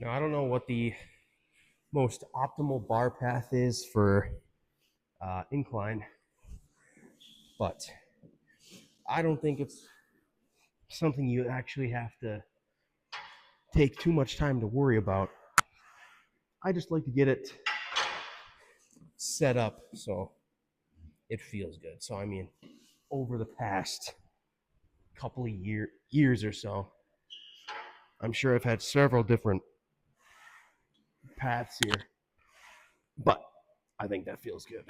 Now, I don't know what the most optimal bar path is for incline, but I don't think it's something you actually have to take too much time to worry about. I just like to get it set up so it feels good. So, I mean, over the past couple of years or so, I'm sure I've had several different paths here, but I think that feels good.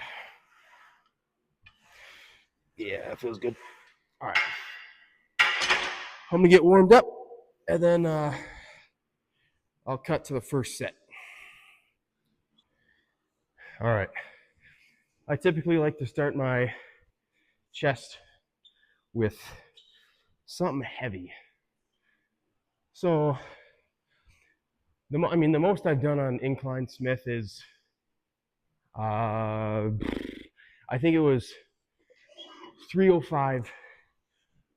Yeah, it feels good. All right. I'm going to get warmed up, and then I'll cut to the first set. All right. I typically like to start my chest with something heavy. So, the most I've done on incline Smith is, I think it was 305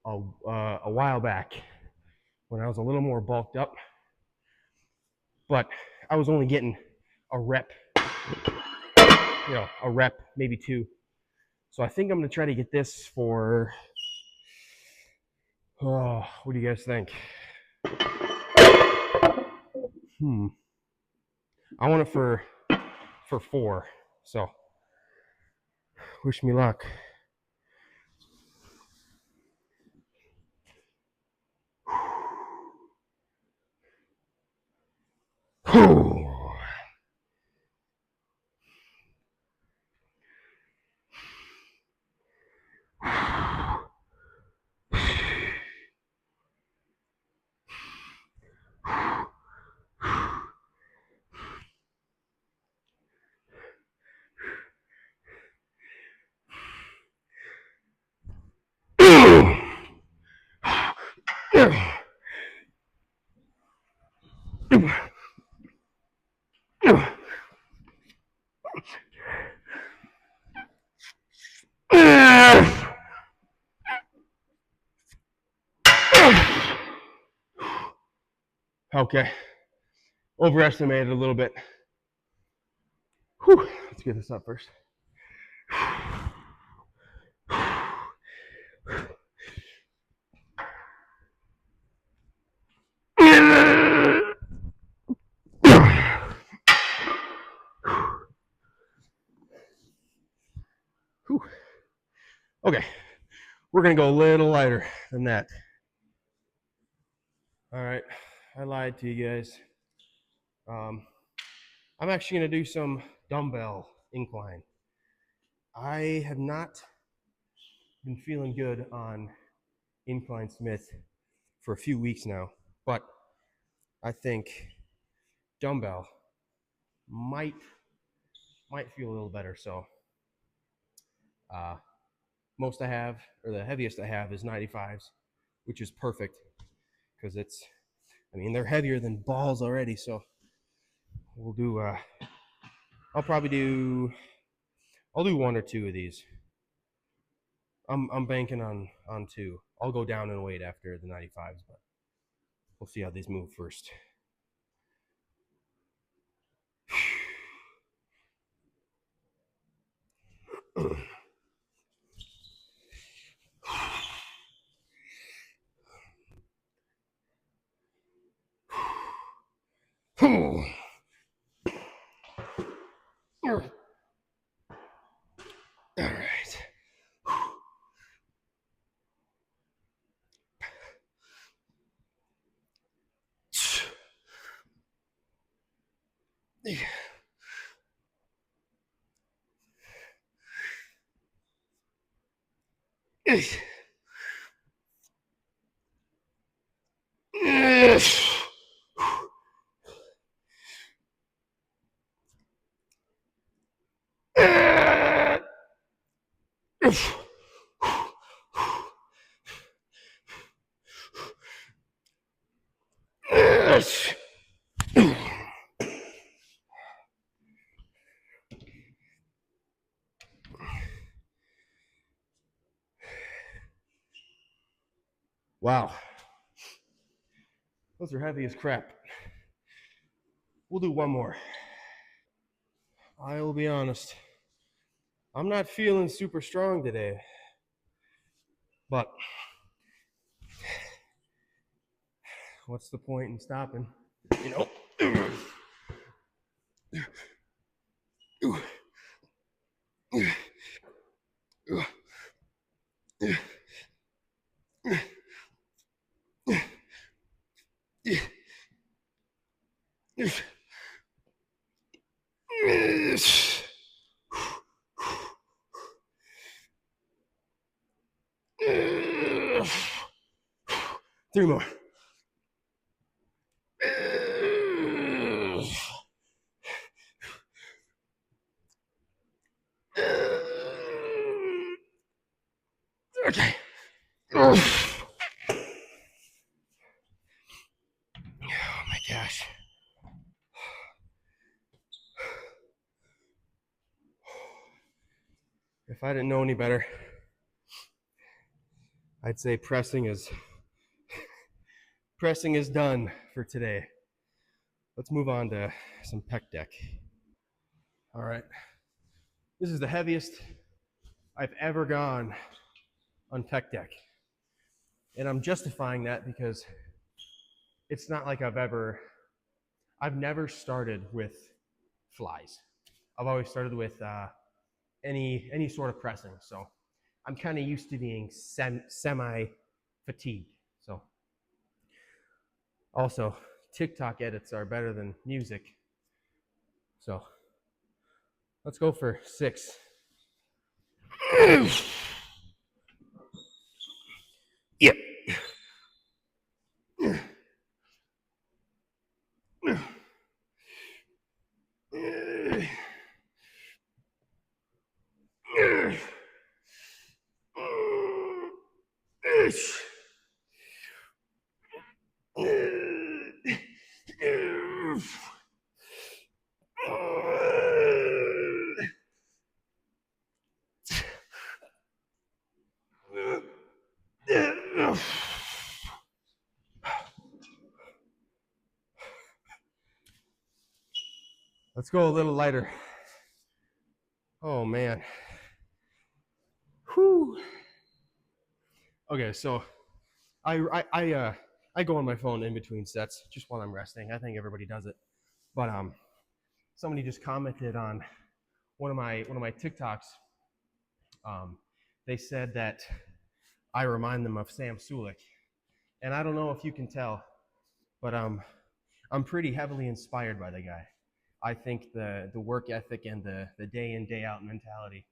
a while back when I was a little more bulked up, but I was only getting a rep, maybe two. So I think I'm going to try to get this for, what do you guys think? I want it for 4. So wish me luck. Okay. Overestimated a little bit. Whew. Let's get this up first. Whew. Okay. We're going to go a little lighter than that. All right. I lied to you guys. I'm actually going to do some dumbbell incline. I have not been feeling good on incline Smith for a few weeks now, but I think dumbbell might feel a little better. So most I have, or the heaviest I have, is 95s, which is perfect because they're heavier than balls already. So we'll do, I'll do 1 or 2 of these. I'm banking on 2. I'll go down in weight after the 95s, but we'll see how these move first. All right. Wow. Those are heavy as crap. We'll do one more. I will be honest. I'm not feeling super strong today. But what's the point in stopping? You know? Three more. Okay. Oh my gosh. If I didn't know any better, I'd say pressing is done for today. Let's move on to some pec deck. All right. This is the heaviest I've ever gone on pec deck. And I'm justifying that because it's not like I've never started with flies. I've always started with any sort of pressing. So I'm kind of used to being semi fatigued. So also, TikTok edits are better than music. So let's go for 6. Yep. Let's go a little lighter. Oh man. Whew. Okay, so I go on my phone in between sets just while I'm resting. I think everybody does it. But somebody just commented on one of my TikToks. They said that I remind them of Sam Sulek, and I don't know if you can tell, but I'm pretty heavily inspired by the guy. I think the work ethic and the day in day out mentality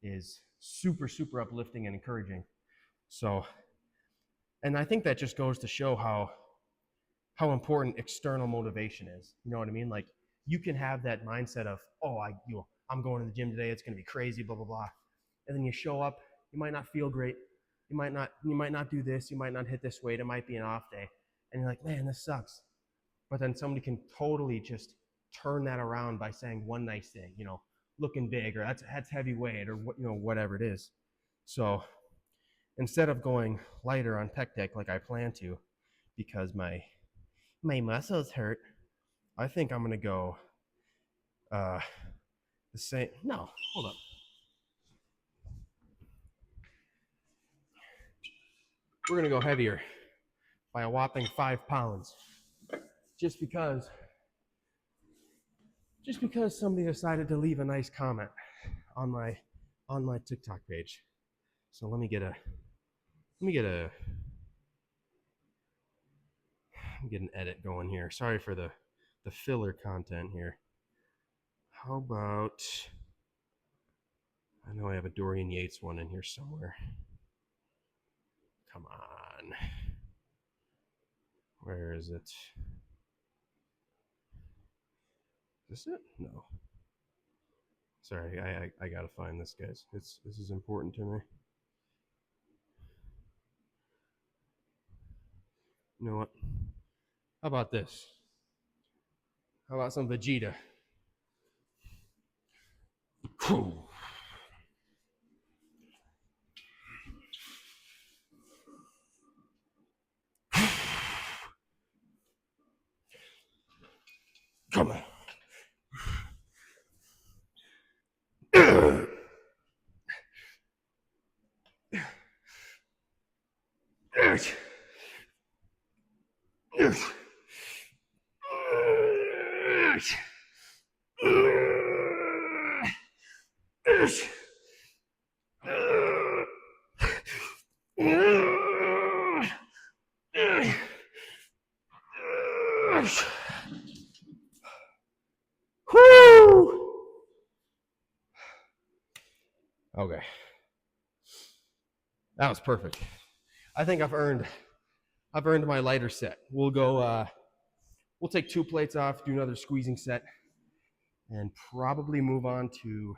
is super uplifting and encouraging. So, and I think that just goes to show how important external motivation is. You know what I mean? Like you can have that mindset of, oh, I'm going to the gym today. It's going to be crazy, blah blah blah, and then you show up. You might not feel great. You might not do this. You might not hit this weight. It might be an off day, and you're like, man, this sucks. But then somebody can totally just turn that around by saying one nice thing, you know, looking big, or that's heavy weight, or what, you know, whatever it is. So instead of going lighter on pec deck like I plan to, because my muscles hurt, I think I'm gonna go the same. No, hold up. We're gonna go heavier by a whopping 5 pounds, just because somebody decided to leave a nice comment on my TikTok page. So let me get an edit going here. Sorry for the filler content here. How about, I know I have a Dorian Yates one in here somewhere. Come on. Where is it? Is this it? No. Sorry, I gotta find this, guys. This is important to me. You know what? How about this? How about some Vegeta? Whew. Come on. Whoo! Okay. That was perfect. I think I've earned my lighter set. We'll go we'll take 2 plates off, do another squeezing set, and probably move on to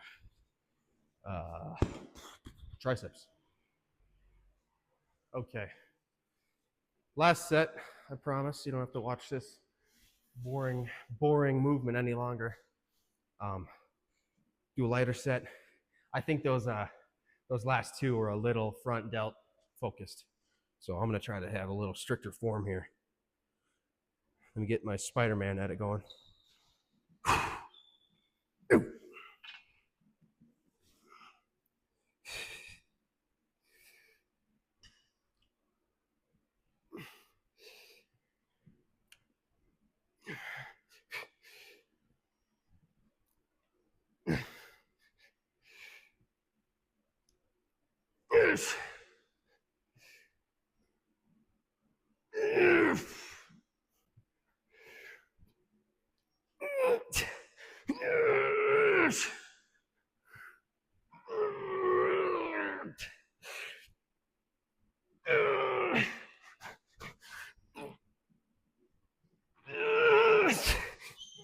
triceps. Okay. Last set, I promise. You don't have to watch this boring movement any longer. Do a lighter set. I think those last 2 are a little front delt focused. So I'm gonna try to have a little stricter form here. Let me get my Spider-Man edit going.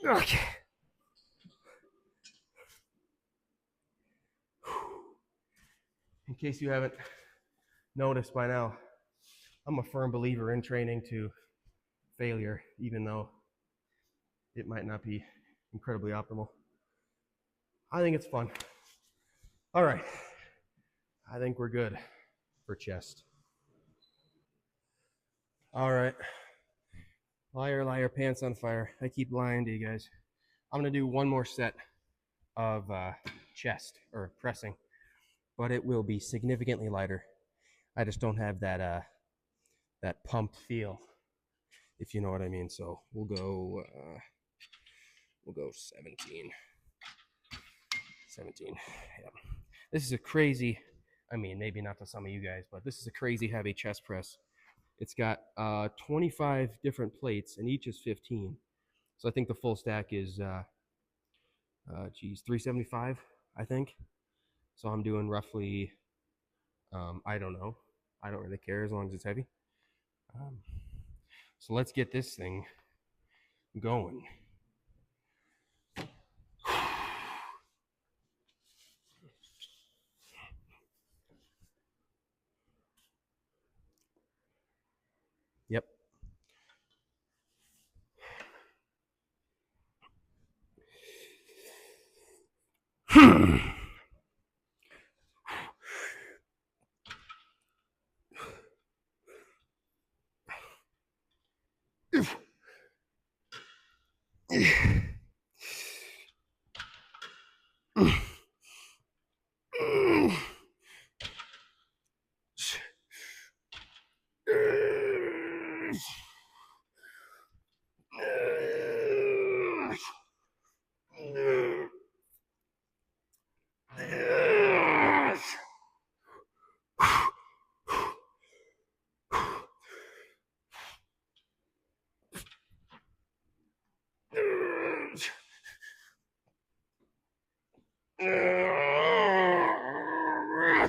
Okay. In case you haven't noticed by now, I'm a firm believer in training to failure, even though it might not be incredibly optimal. I think it's fun. All right. I think we're good for chest. All right. Liar, liar, pants on fire. I keep lying to you guys. I'm going to do one more set of chest or pressing, but it will be significantly lighter. I just don't have that that pumped feel, if you know what I mean. So we'll go 17. 17. Yeah. This is a crazy, I mean, maybe not to some of you guys, but this is a crazy heavy chest press. It's got 25 different plates, and each is 15. So I think the full stack is, 375, I think. So I'm doing roughly, I don't know. I don't really care as long as it's heavy. So let's get this thing going. Yep.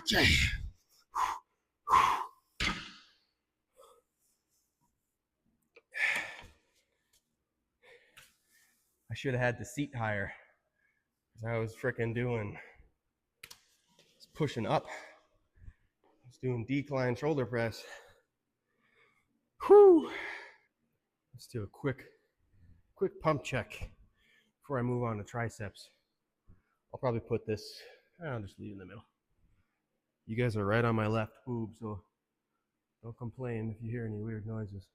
Okay. I should have had the seat higher because I was freaking pushing up. I was doing decline shoulder press. Whew. Let's do a quick pump check before I move on to triceps. I'll probably put this, I'll just leave it in the middle. You guys are right on my left boob, so don't complain if you hear any weird noises.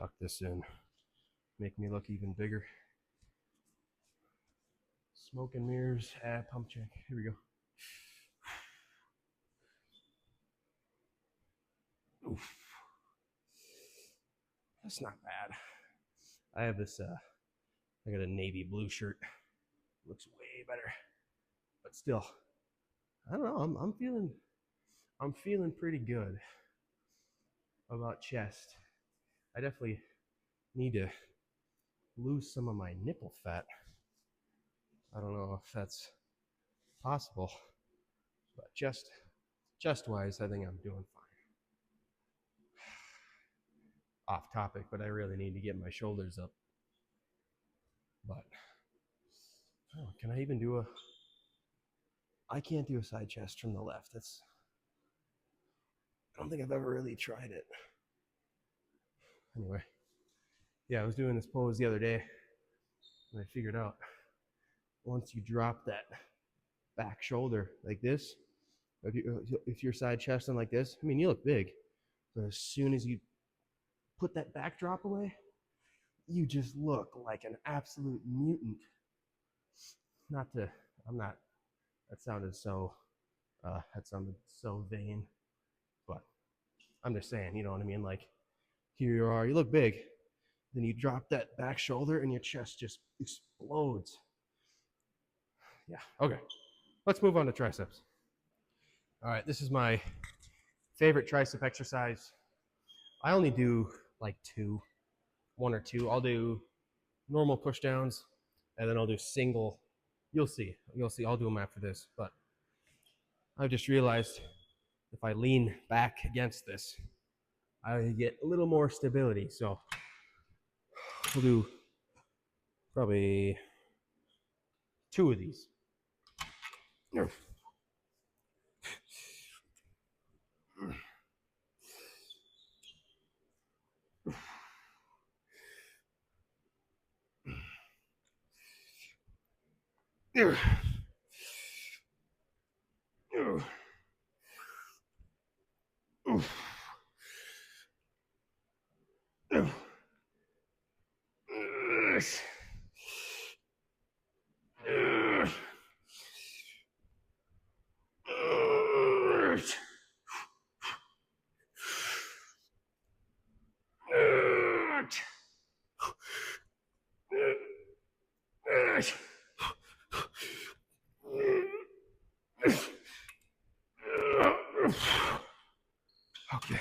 tuck this in, make me look even bigger. Smoke and mirrors, pump check. Here we go. Oof. That's not bad. I have this, I got a navy blue shirt. Looks way better. But still, I don't know, I'm feeling pretty good about chest. I definitely need to lose some of my nipple fat. I don't know if that's possible, but chest wise, I think I'm doing fine. Off topic, but I really need to get my shoulders up. But oh, can I even do I can't do a side chest from the left. I don't think I've ever really tried it. Anyway, yeah, I was doing this pose the other day and I figured out once you drop that back shoulder like this, if you're side chesting like this, I mean, you look big, but as soon as you put that backdrop away, you just look like an absolute mutant. That sounded so vain, but I'm just saying, you know what I mean? Like, here you are, you look big, then you drop that back shoulder and your chest just explodes. Yeah, okay. Let's move on to triceps. All right, this is my favorite tricep exercise. I only do like one or two. I'll do normal push downs, and then I'll do single. You'll see. I'll do them after this. But I've just realized if I lean back against this, I get a little more stability. So we'll do probably 2 of these. Okay.